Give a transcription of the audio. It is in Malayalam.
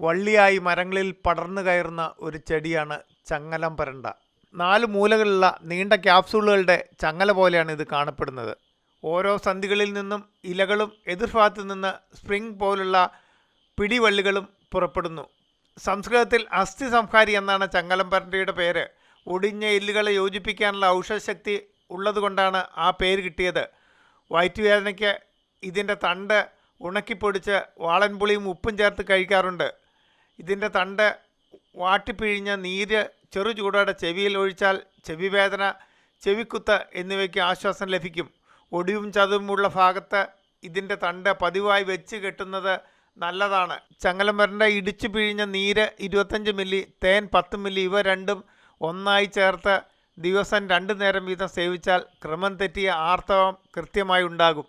വള്ളിയായി മരങ്ങളിൽ പടർന്നു കയറുന്ന ഒരു ചെടിയാണ് ചങ്ങലം പരണ്ട. 4 മൂലകളുള്ള നീണ്ട ക്യാപ്സൂളുകളുടെ ചങ്ങല പോലെയാണ് ഇത് കാണപ്പെടുന്നത്. ഓരോ സന്ധികളിൽ നിന്നും ഇലകളും എതിർഭാഗത്തു നിന്ന് സ്പ്രിംഗ് പോലുള്ള പിടിവള്ളികളും പുറപ്പെടുന്നു. സംസ്കൃതത്തിൽ അസ്ഥി സംഹാരി എന്നാണ് ചങ്ങലം പരണ്ടയുടെ പേര്. ഒടിഞ്ഞ എല്ലുകളെ യോജിപ്പിക്കാനുള്ള ഔഷധശക്തി ഉള്ളതുകൊണ്ടാണ് ആ പേര് കിട്ടിയത്. വയറ്റുവേദനയ്ക്ക് ഇതിൻ്റെ തണ്ട് ഉണക്കിപ്പൊടിച്ച് വാളൻപുളിയും ഉപ്പും ചേർത്ത് കഴിക്കാറുണ്ട്. ഇതിൻ്റെ തണ്ട് വാട്ടിപ്പിഴിഞ്ഞ നീര് ചെറു ചൂടോടെ ചെവിയിൽ ഒഴിച്ചാൽ ചെവിവേദന, ചെവിക്കുത്ത് എന്നിവയ്ക്ക് ആശ്വാസം ലഭിക്കും. ഒടിവും ചതവുമുള്ള ഭാഗത്ത് ഇതിൻ്റെ തണ്ട് പതിവായി വെച്ച് കെട്ടുന്നത് നല്ലതാണ്. ചങ്ങലം പരണ്ട ഇടിച്ചു പിഴിഞ്ഞ നീര് 25 മില്ലി, തേൻ 10 മില്ലി, ഇവ രണ്ടും ഒന്നായി ചേർത്ത് ദിവസം 2 നേരം വീതം സേവിച്ചാൽ ക്രമം തെറ്റിയ ആർത്തവം കൃത്യമായി ഉണ്ടാകും.